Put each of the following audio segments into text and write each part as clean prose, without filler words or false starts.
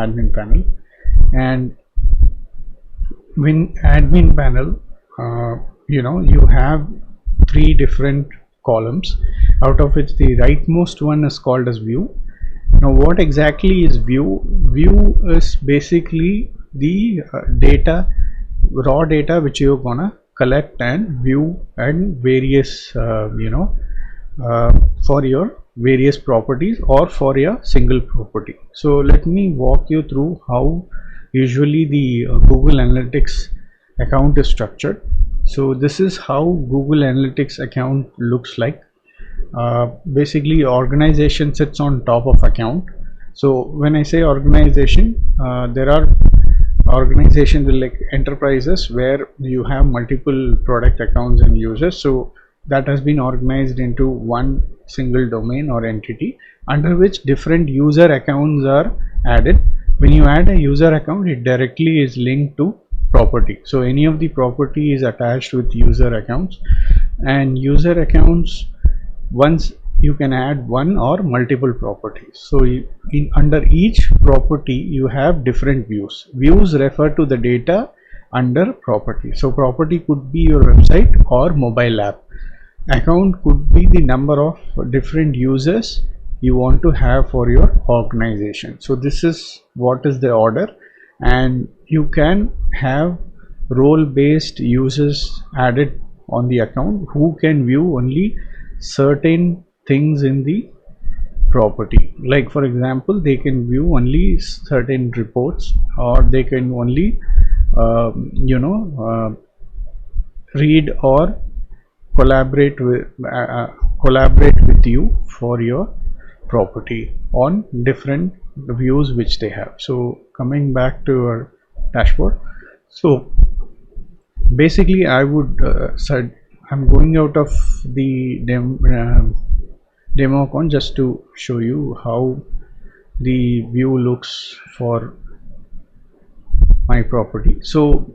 admin panel. And when admin panel, you have three different columns, out of which the rightmost one is called as view. Now what exactly is view? View is basically the raw data which you're gonna collect and view and various for your various properties or for your single property. So let me walk you through how usually the Google Analytics account is structured. So this is how Google Analytics account looks like. Basically organization sits on top of account. So when I say organization, there are organizations like enterprises where you have multiple product accounts and users. So that has been organized into one single domain or entity under which different user accounts are added. When you add a user account, it directly is linked to property. So any of the property is attached with user accounts, and user accounts, once you can add one or multiple properties. So under each property you have different views. Views refer to the data under property. So property could be your website or mobile app. Account could be the number of different users you want to have for your organization. So this is what is the order, and you can have role based users added on the account who can view only certain things in the property. Like for example, they can view only certain reports, or they can only read or collaborate with you for your property on different views which they have. So coming back to our dashboard, so basically I would I'm going out of the demo account just to show you how the view looks for my property. So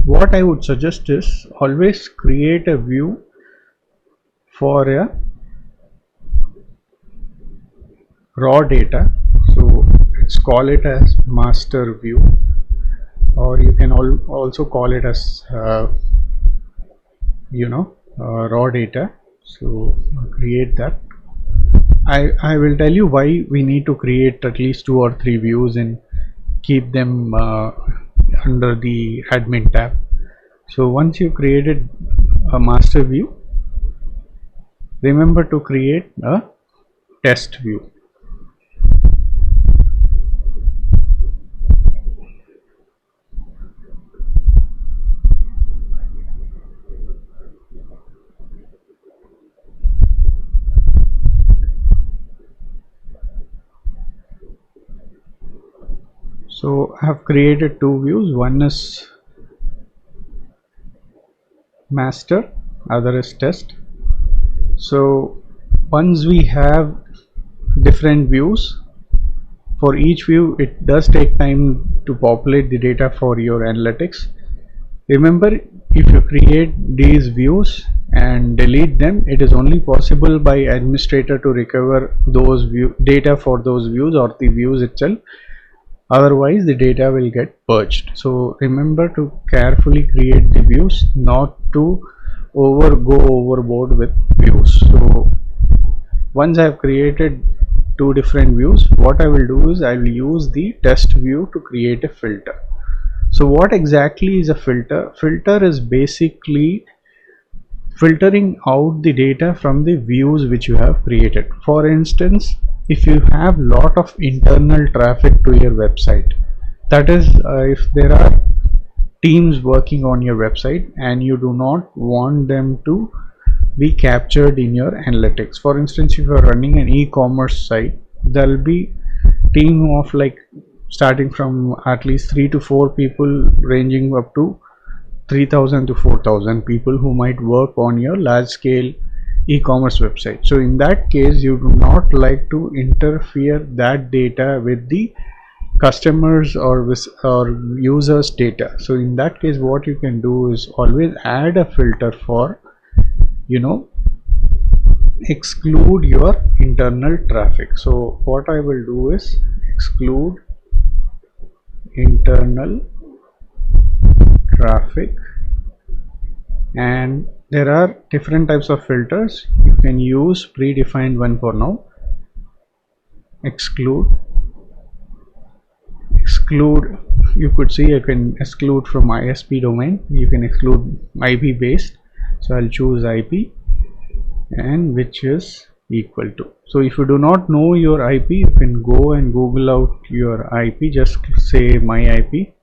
what I would suggest is always create a view for a raw data. So let's call it as master view, or you can also call it as raw data. So create that. I will tell you why we need to create at least 2 or 3 views and keep them under the admin tab. So once you created a master view, remember to create a test view. So I have created 2 views. One is master, other is test. So once we have different views, for each view it does take time to populate the data for your analytics. Remember, if you create these views and delete them, it is only possible by administrator to recover those data for those views or the views itself. Otherwise the data will get purged. So remember to carefully create the views, not to go overboard with views. So once I have created 2 different views, what I will do is I will use the test view to create a filter. So what exactly is a filter? Filter is basically filtering out the data from the views which you have created. For instance, if you have lot of internal traffic to your website, that is if there are teams working on your website and you do not want them to be captured in your analytics. For instance, if you are running an e-commerce site, there will be team of like starting from at least 3 to 4 people, ranging up to 3,000 to 4,000 people who might work on your large scale e-commerce website. So in that case, you do not like to interfere that data with the customers or users data. So in that case, what you can do is always add a filter for exclude your internal traffic. So what I will do is exclude internal traffic, and there are different types of filters. You can use predefined one for now. Exclude, you could see you can exclude from ISP domain, you can exclude IP based, so I'll choose IP, and which is equal to. So if you do not know your IP, you can go and Google out your IP, just say my IP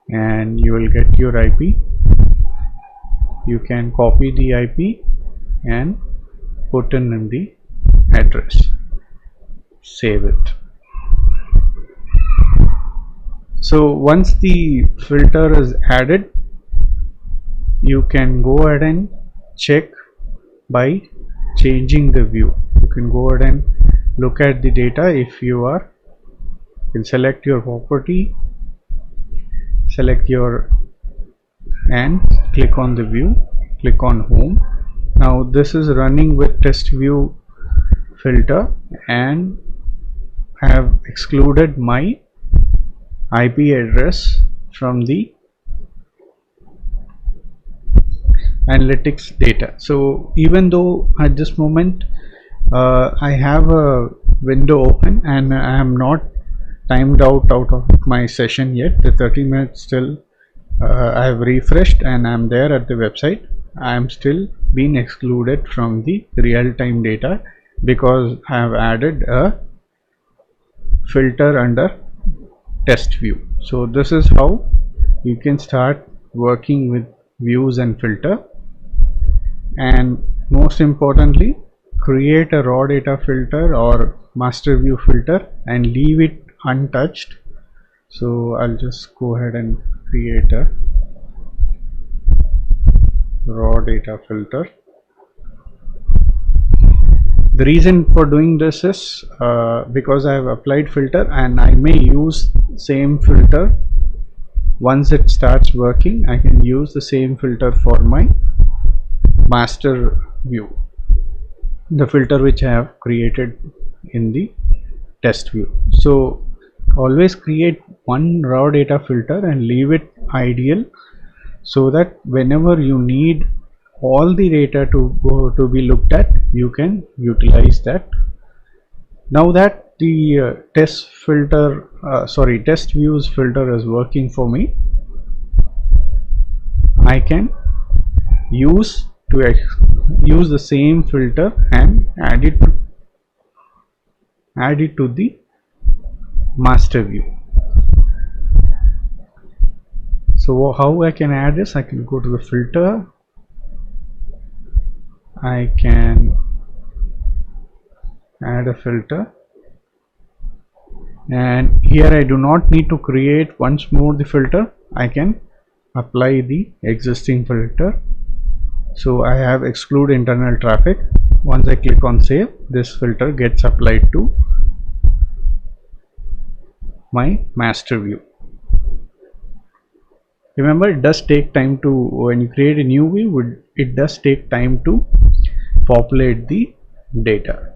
and you will get your IP. You can copy the IP and put in the address, save it. So once the filter is added, you can go ahead and check by changing the view. You can go ahead and look at the data. If you can select your property, select your, and click on the view, click on home. Now this is running with test view filter, and I have excluded my IP address from the analytics data. So even though at this moment I have a window open and I am not timed out of my session yet, the 30 minutes still, I have refreshed and I am there at the website, I am still being excluded from the real-time data because I have added a filter under test view. So this is how you can start working with views and filter. And most importantly, create a raw data filter or master view filter and leave it untouched. So I'll just go ahead and create a raw data filter. The reason for doing this is because I have applied filter and I may use same filter once it starts working. I can use the same filter for my master view, the filter which I have created in the test view. So always create one raw data filter and leave it ideal, so that whenever you need all the data to be looked at, you can utilize that. Now that the test views filter is working for me, I can use the same filter and add it to the master view. So how I can add this? I can go to the filter, I can add a filter, and here I do not need to create once more the filter. I can apply the existing filter. So I have exclude internal traffic. Once I click on save, this filter gets applied to my master view. Remember, it does take time to, when you create a new view, it does take time to populate the data.